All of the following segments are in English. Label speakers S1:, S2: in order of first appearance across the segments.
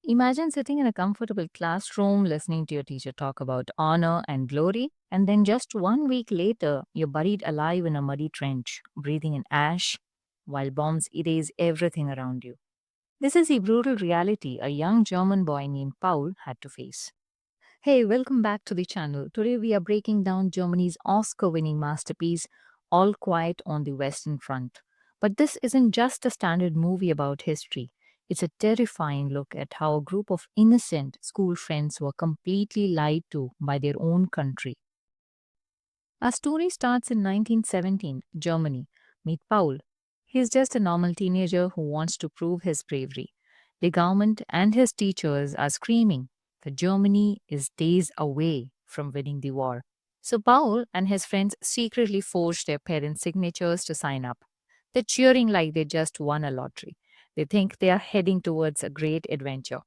S1: Imagine sitting in a comfortable classroom listening to your teacher talk about honor and glory, and then just 1 week later, you're buried alive in a muddy trench, breathing in ash, while bombs erase everything around you. This is the brutal reality a young German boy named Paul had to face. Hey, welcome back to the channel. Today we are breaking down Germany's Oscar winning masterpiece, All Quiet on the Western Front. But this isn't just a standard movie about history, it's a terrifying look at how a group of innocent school friends were completely lied to by their own country. Our story starts in 1917, Germany. Meet Paul. He's just a normal teenager who wants to prove his bravery. The government and his teachers are screaming that Germany is days away from winning the war. So Paul and his friends secretly forged their parents' signatures to sign up. They're cheering like they just won a lottery. They think they are heading towards a great adventure,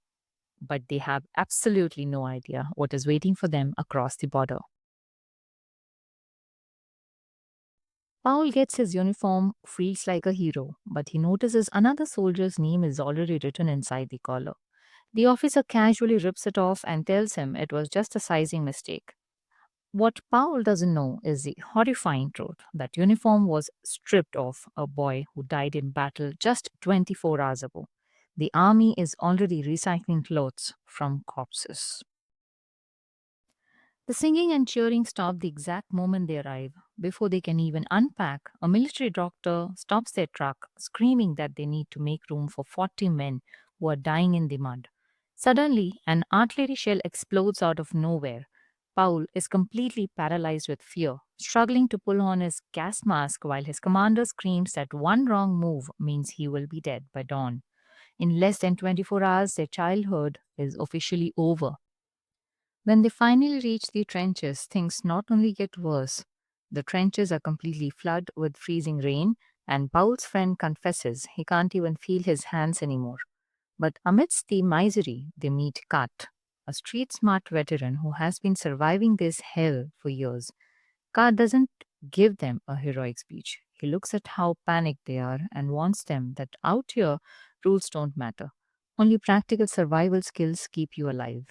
S1: but they have absolutely no idea what is waiting for them across the border. Paul gets his uniform, feels like a hero, but he notices another soldier's name is already written inside the collar. The officer casually rips it off and tells him it was just a sizing mistake. What Paul doesn't know is the horrifying truth that uniform was stripped off a boy who died in battle just 24 hours ago. The army is already recycling clothes from corpses. The singing and cheering stop the exact moment they arrive. Before they can even unpack, a military doctor stops their truck, screaming that they need to make room for 40 men who are dying in the mud. Suddenly, an artillery shell explodes out of nowhere. Paul is completely paralyzed with fear, struggling to pull on his gas mask while his commander screams that one wrong move means he will be dead by dawn. In less than 24 hours, their childhood is officially over. When they finally reach the trenches, things not only get worse, the trenches are completely flooded with freezing rain, and Paul's friend confesses he can't even feel his hands anymore. But amidst the misery, they meet Kat, a street smart veteran who has been surviving this hell for years. Kat doesn't give them a heroic speech. He looks at how panicked they are and warns them that out here, rules don't matter. Only practical survival skills keep you alive.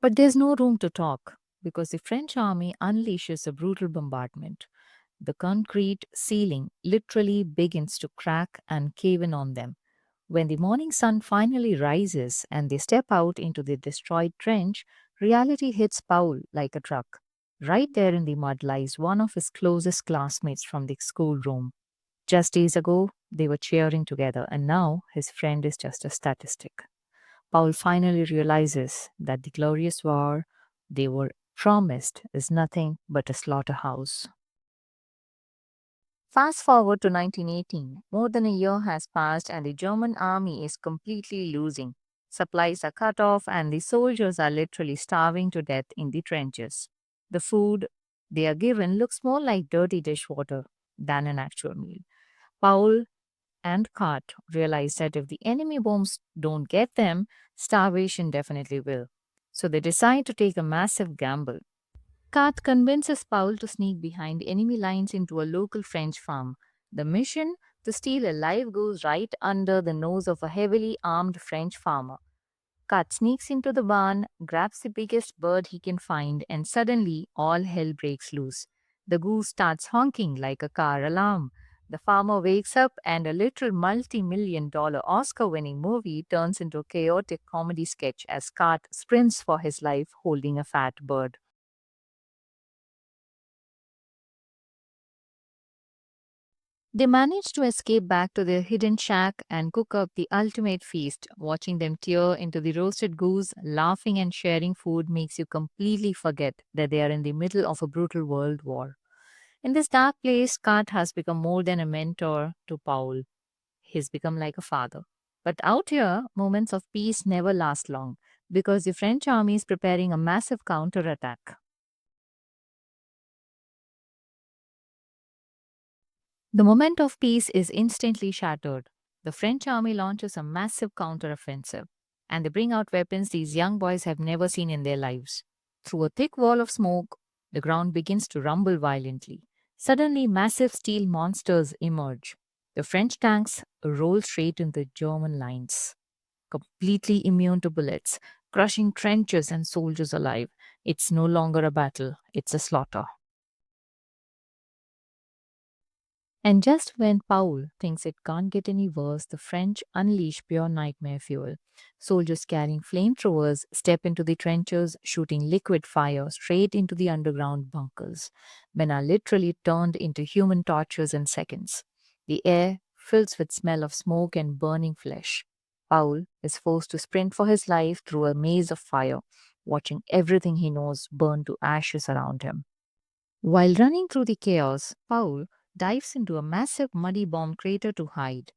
S1: But there's no room to talk because the French army unleashes a brutal bombardment. The concrete ceiling literally begins to crack and cave in on them. When the morning sun finally rises and they step out into the destroyed trench, reality hits Paul like a truck. Right there in the mud lies one of his closest classmates from the schoolroom. Just days ago, they were cheering together, and now his friend is just a statistic. Paul finally realizes that the glorious war they were promised is nothing but a slaughterhouse. Fast forward to 1918. More than a year has passed, and the German army is completely losing. Supplies are cut off, and the soldiers are literally starving to death in the trenches. The food they are given looks more like dirty dishwater than an actual meal. Paul and Cart realize that if the enemy bombs don't get them, starvation definitely will. So they decide to take a massive gamble. Cart convinces Paul to sneak behind enemy lines into a local French farm. The mission to steal a live goose right under the nose of a heavily armed French farmer. Kat sneaks into the barn, grabs the biggest bird he can find, and suddenly all hell breaks loose. The goose starts honking like a car alarm. The farmer wakes up, and a literal multi-million-dollar Oscar-winning movie turns into a chaotic comedy sketch as Kat sprints for his life holding a fat bird. They manage to escape back to their hidden shack and cook up the ultimate feast. Watching them tear into the roasted goose, laughing and sharing food makes you completely forget that they are in the middle of a brutal world war. In this dark place, Kat has become more than a mentor to Paul. He's become like a father. But out here, moments of peace never last long because the French army is preparing a massive counterattack. The moment of peace is instantly shattered. The French army launches a massive counteroffensive, and they bring out weapons these young boys have never seen in their lives. Through a thick wall of smoke, the ground begins to rumble violently. Suddenly, massive steel monsters emerge. The French tanks roll straight into the German lines. completely immune to bullets, crushing trenches and soldiers alive. It's no longer a battle, it's a slaughter. And just when Paul thinks it can't get any worse, the French unleash pure nightmare fuel. Soldiers carrying flamethrowers step into the trenches, shooting liquid fire straight into the underground bunkers. Men are literally turned into human torches in seconds. The air fills with smell of smoke and burning flesh. Paul is forced to sprint for his life through a maze of fire, watching everything he knows burn to ashes around him. While running through the chaos, Paul dives into a massive muddy bomb crater to hide.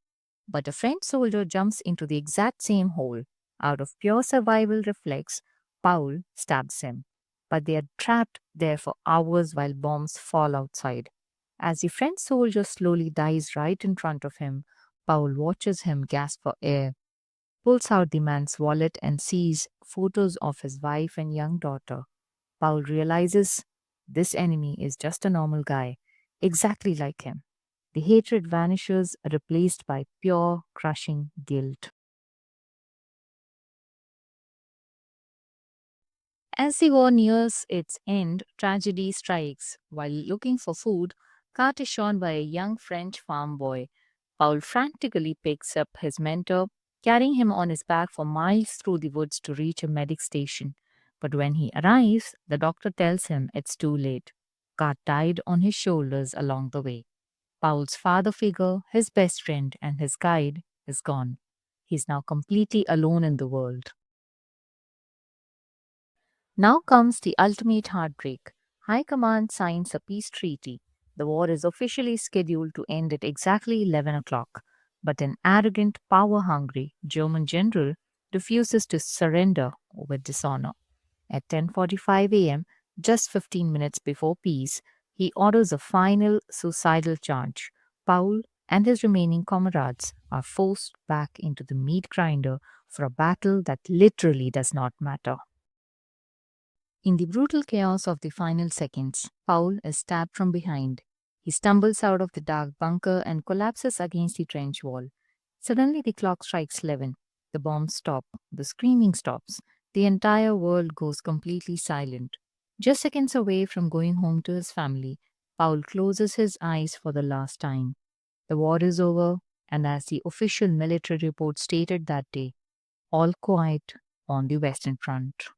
S1: But a French soldier jumps into the exact same hole. Out of pure survival reflex, Paul stabs him. But they are trapped there for hours while bombs fall outside. As the French soldier slowly dies right in front of him, Paul watches him gasp for air, pulls out the man's wallet, and sees photos of his wife and young daughter. Paul realizes this enemy is just a normal guy, exactly like him. The hatred vanishes, replaced by pure, crushing guilt. As the war nears its end, tragedy strikes. While looking for food, Cart is shot by a young French farm boy. Paul frantically picks up his mentor, carrying him on his back for miles through the woods to reach a medic station. But when he arrives, the doctor tells him it's too late. Cart died on his shoulders along the way. Paul's father figure, his best friend, and his guide is gone. He's now completely alone in the world. Now comes the ultimate heartbreak. High Command signs a peace treaty. The war is officially scheduled to end at exactly 11 o'clock. But an arrogant, power hungry German general refuses to surrender over dishonor. At 10:45 a.m., just 15 minutes before peace, he orders a final suicidal charge. Paul and his remaining comrades are forced back into the meat grinder for a battle that literally does not matter. In the brutal chaos of the final seconds, Paul is stabbed from behind. He stumbles out of the dark bunker and collapses against the trench wall. Suddenly, the clock strikes 11. The bombs stop. The screaming stops. The entire world goes completely silent. Just seconds away from going home to his family, Paul closes his eyes for the last time. The war is over, and as the official military report stated that day, all quiet on the Western Front.